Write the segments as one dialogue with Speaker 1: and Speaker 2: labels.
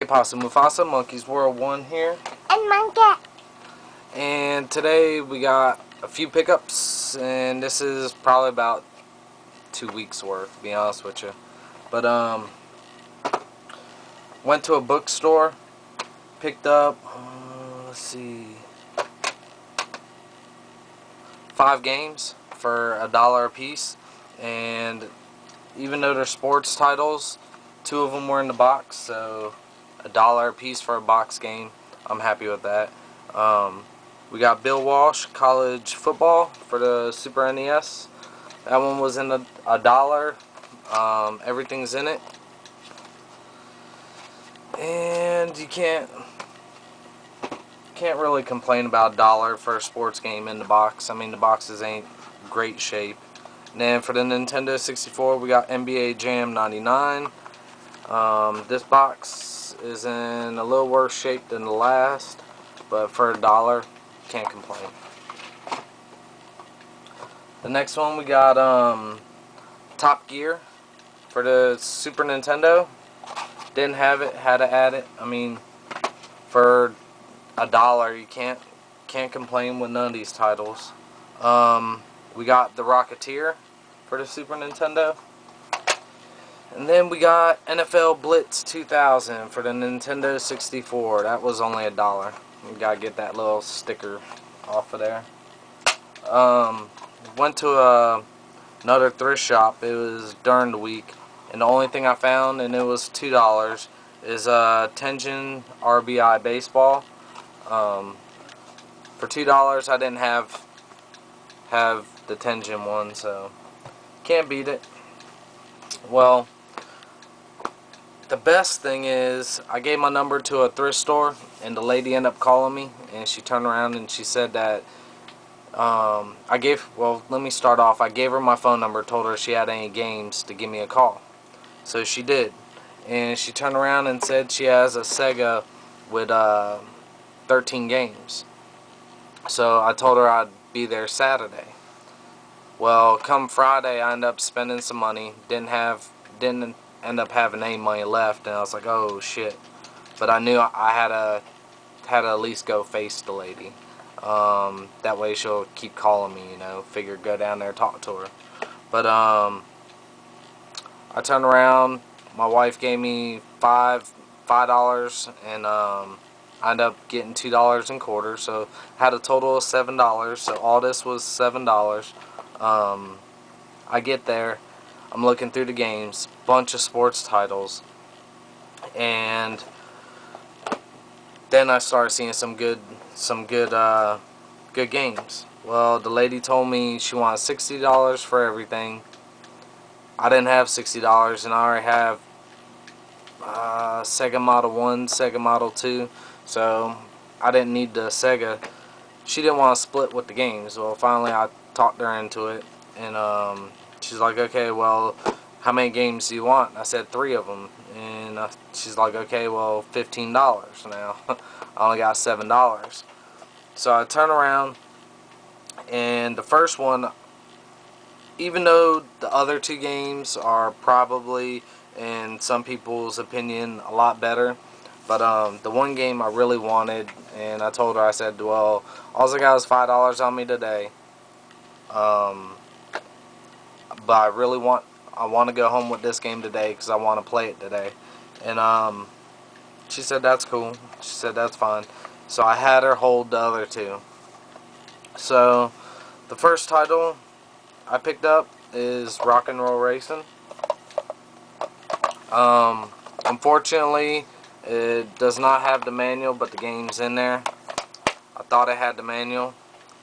Speaker 1: Possum Mufasa, Monkey's World 1 here.
Speaker 2: And Monkey.
Speaker 1: And today we got a few pickups, and this is probably about 2 weeks worth, to be honest with you. But went to a bookstore, picked up, let's see, 5 games for $1 a piece, and even though they're sports titles, 2 of them were in the box, so $1 a piece for a box game. I'm happy with that. We got Bill Walsh College Football for the Super NES. That one was in $1. Everything's in it, and you can't really complain about $1 for a sports game in the box. I mean, the boxes ain't great shape. And then for the Nintendo 64, we got NBA Jam 99. This box is in a little worse shape than the last, but for $1, can't complain. The next one we got Top Gear for the Super Nintendo. Didn't have it, had to add it. I mean, for $1, you can't complain with none of these titles. We got The Rocketeer for the Super Nintendo. And then we got NFL Blitz 2000 for the Nintendo 64. That was only $1. You gotta get that little sticker off of there. Went to another thrift shop. It was during the week, and the only thing I found, and it was $2, is Tengen RBI Baseball. For $2, I didn't have the Tengen one, so can't beat it. Well, the best thing is, I gave my number to a thrift store, and the lady ended up calling me, and she turned around and she said that well, let me start off. I gave her my phone number, told her if she had any games to give me a call. So she did, and she turned around and said she has a Sega with 13 games. So I told her I'd be there Saturday. Well, come Friday, I ended up spending some money. Didn't end up having any money left, and I was like, oh shit. But I knew I had to at least go face the lady. That way she'll keep calling me, you know. Figure go down there and talk to her. But I turned around. My wife gave me $5, and I ended up getting $2 in quarters. So had a total of $7. So all this was $7. I get there. I'm looking through the games, bunch of sports titles, and then I started seeing some good games. Well, the lady told me she wanted $60 for everything. I didn't have $60, and I already have Sega Model 1, Sega Model 2, so I didn't need the Sega. She didn't want to split with the games. Well, finally I talked her into it, and she's like, okay, well, how many games do you want? I said 3 of them, and she's like, okay, well, $15 now. I only got $7. So I turn around, and the first one, even though the other 2 games are probably, in some people's opinion, a lot better, but the one game I really wanted, and I told her, I said, well, all I got is $5 on me today, but I want to go home with this game today because I want to play it today. And she said that's cool. She said that's fine. So I had her hold the other 2. So the first title I picked up is Rock and Roll Racing. Unfortunately, it does not have the manual, but the game's in there. I thought it had the manual,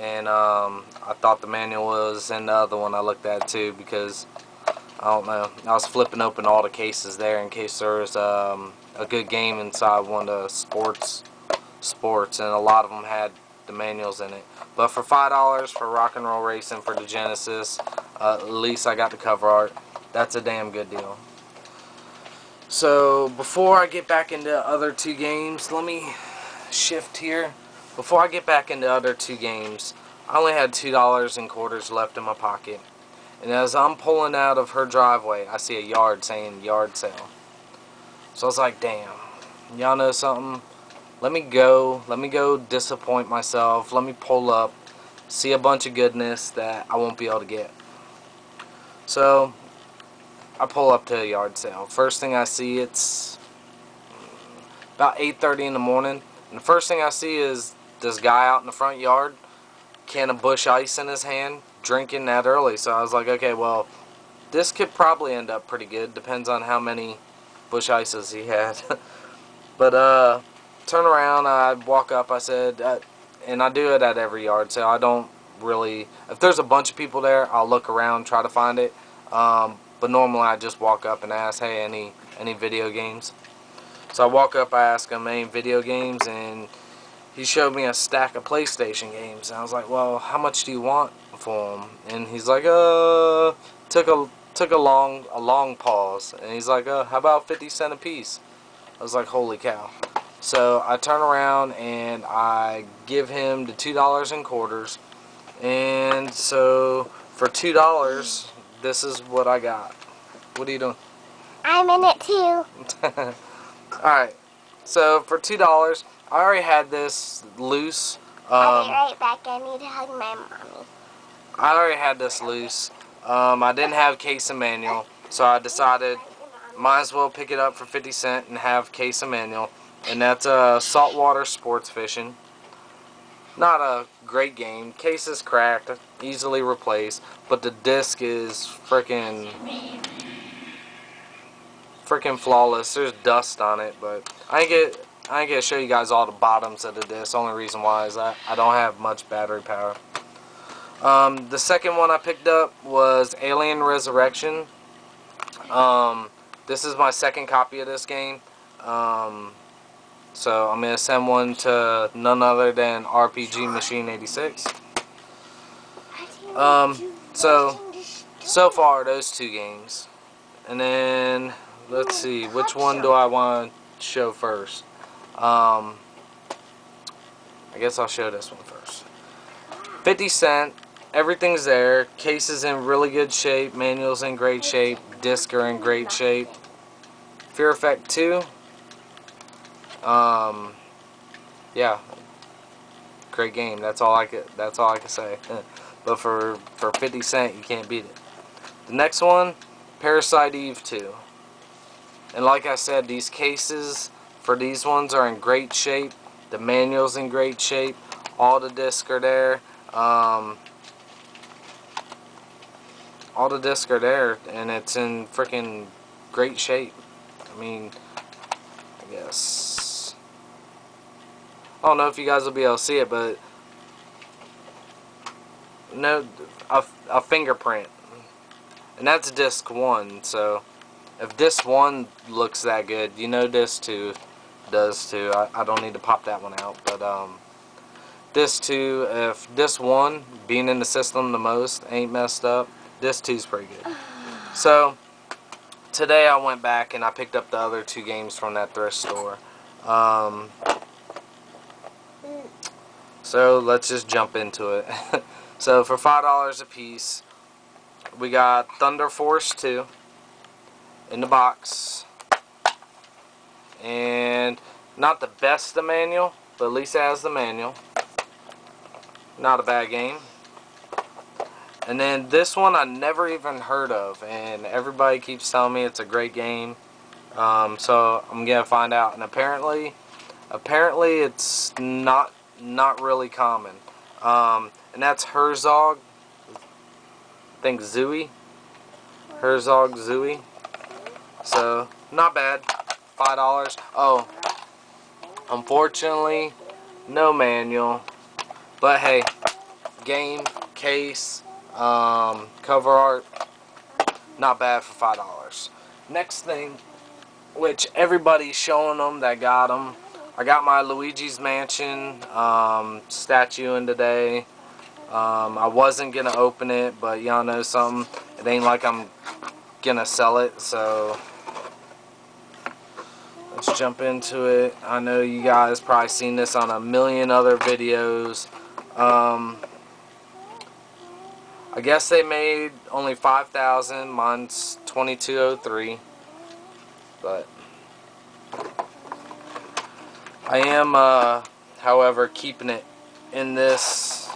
Speaker 1: and I thought the manual was in the other one I looked at too, because I don't know, I was flipping open all the cases there in case there was a good game inside one of the sports, and a lot of them had the manuals in it. But for $5 for Rock and Roll Racing for the Genesis, at least I got the cover art. That's a damn good deal. So before I get back into other 2 games, let me shift here. Before I get back into other 2 games, I only had $2 in quarters left in my pocket. And as I'm pulling out of her driveway, I see a yard saying yard sale. So I was like, damn, y'all know something? Let me go disappoint myself. Let me pull up, see a bunch of goodness that I won't be able to get. So I pull up to a yard sale. First thing I see, it's about 8:30 in the morning, and the first thing I see is this guy out in the front yard, can of Busch Ice in his hand, drinking that early. So I was like, okay, well, this could probably end up pretty good. Depends on how many Busch Ices he had. But turn around, I walk up, I said, and I do it at every yard sale. I don't really, if there's a bunch of people there, I'll look around, try to find it. But normally I just walk up and ask, hey, any video games? So I walk up, I ask him any video games, and he showed me a stack of PlayStation games. And I was like, well, how much do you want for them? And he's like, took a long pause, and he's like, how about 50 cents a piece? I was like, holy cow. So I turn around and I give him the $2 in quarters. And so for $2, this is what I got. What are you doing?
Speaker 2: I'm in it too.
Speaker 1: Alright, so for $2, I already had this loose.
Speaker 2: I'll be right back. I need to hug my mommy.
Speaker 1: I already had this loose. I didn't have case and manual, so I decided might as well pick it up for 50 cents and have case and manual. And that's saltwater sports fishing. Not a great game. Case is cracked, easily replaced, but the disc is freaking flawless. There's dust on it, but I ain't gonna show you guys all the bottoms of the disc. Only reason why is I don't have much battery power. The second one I picked up was Alien Resurrection. This is my second copy of this game. So I'm gonna send one to none other than RPG Machine 86. So far those two games, and then let's see, which one do I want to show first? I guess I'll show this one first. 50 cent. Everything's there. Case is in really good shape. Manual's in great shape. Discs are in great shape. Fear Effect 2. Yeah, great game. That's all I could say. But for 50 cent, you can't beat it. The next one, Parasite Eve 2. And like I said, these cases for these ones are in great shape. The manual's in great shape. All the discs are there. All the discs are there, and it's in freaking great shape. I mean, I guess I don't know if you guys will be able to see it, but no, a fingerprint, and that's disc 1. So if disc 1 looks that good, you know disc 2 does too. I don't need to pop that one out, but disc 2, if disc 1 being in the system the most ain't messed up, disc 2's pretty good. So today I went back and I picked up the other two games from that thrift store. So let's just jump into it. So for $5 a piece, we got Thunder Force 2 in the box, and not the best of manual, but at least it has the manual. Not a bad game. And then this one I never even heard of, and everybody keeps telling me it's a great game. So I'm gonna find out. And apparently it's not really common. And that's Herzog. I think Zooey. Herzog Zooey. So not bad. $5. Oh, unfortunately, no manual. But hey, game, case, cover art, not bad for $5. Next thing, which everybody's showing them that got them. I got my Luigi's Mansion statue in today. I wasn't gonna open it, but y'all know something. It ain't like I'm gonna sell it, so let's jump into it. I know you guys probably seen this on a million other videos. I guess they made only 5,000. Mine's 2203. But I am, however, keeping it in this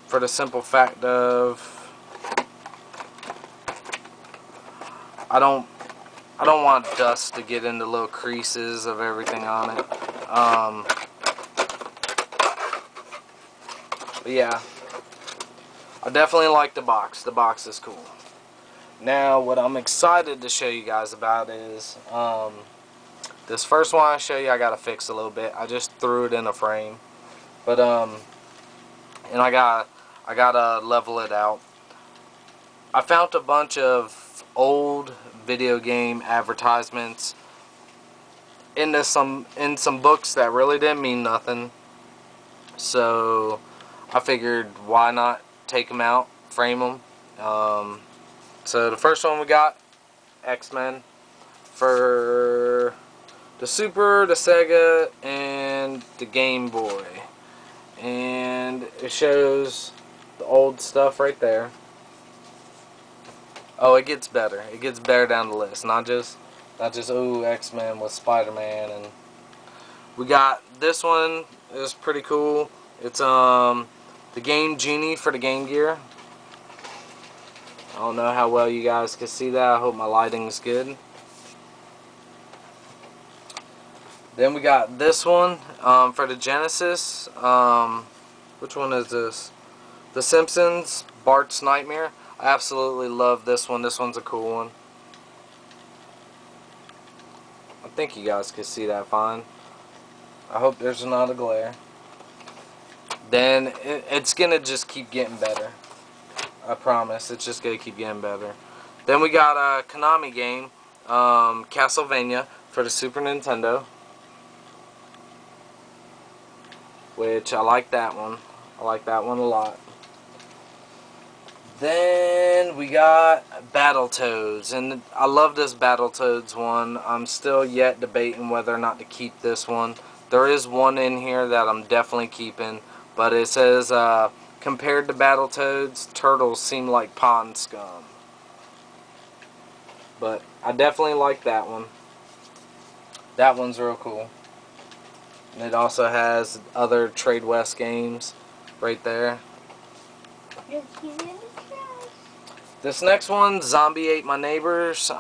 Speaker 1: for the simple fact of I don't want dust to get into little creases of everything on it. But yeah, I definitely like the box. The box is cool. Now, what I'm excited to show you guys about is this first one I show you. I gotta fix a little bit. I just threw it in a frame, but and I gotta level it out. I found a bunch of old video game advertisements in some books that really didn't mean nothing. So I figured, why not take them out, frame them. So the first one we got, X-Men for the Super, the Sega, and the Game Boy. And it shows the old stuff right there. Oh, it gets better. It gets better down the list. Not just oh, X-Men with Spider-Man. And we got this one is pretty cool. It's the Game Genie for the Game Gear. I don't know how well you guys can see that. I hope my lighting's good. Then we got this one for the Genesis. Which one is this? The Simpsons, Bart's Nightmare. I absolutely love this one. This one's a cool one. I think you guys can see that fine. I hope there's not a glare. Then it's gonna just keep getting better. I promise. It's just gonna keep getting better. Then we got a Konami game, Castlevania for the Super Nintendo, which I like that one. I like that one a lot. Then we got Battletoads, and I love this Battletoads one. I'm still yet debating whether or not to keep this one. There is one in here that I'm definitely keeping, but it says, compared to Battletoads, turtles seem like pond scum. But I definitely like that one. That one's real cool. And it also has other Trade West games right there. This next one, Zombie Ate My Neighbors.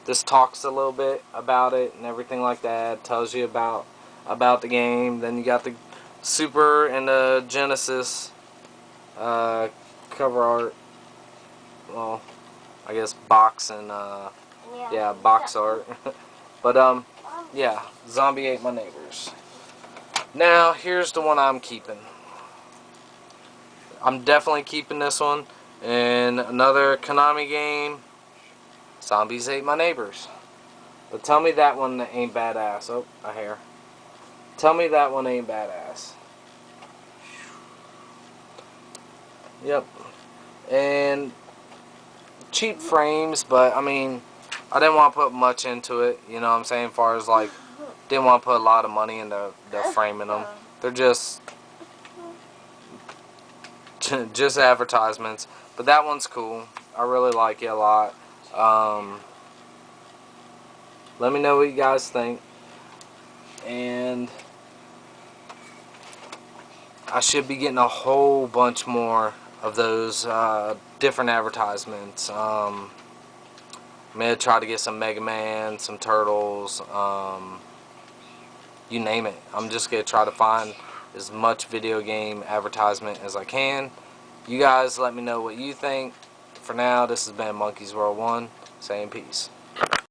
Speaker 1: This talks a little bit about it and everything like that. Tells you about the game. Then you got the Super and the Genesis cover art. Well, I guess box and yeah, box art. But yeah, Zombie Ate My Neighbors. Now here's the one I'm keeping. I'm definitely keeping this one. And another Konami game, Zombies Ate My Neighbors. But tell me that one ain't badass. Oh, a hair. Tell me that one ain't badass. Yep. And cheap frames, but I mean, I didn't want to put much into it. You know what I'm saying? As far as like, didn't want to put a lot of money into framing them. They're just advertisements. But that one's cool. I really like it a lot. Let me know what you guys think. And I should be getting a whole bunch more of those different advertisements. I'm going to try to get some Mega Man, some Turtles, you name it. I'm just going to try to find as much video game advertisement as I can. You guys let me know what you think. For now, this has been Monkey's World 1, saying peace.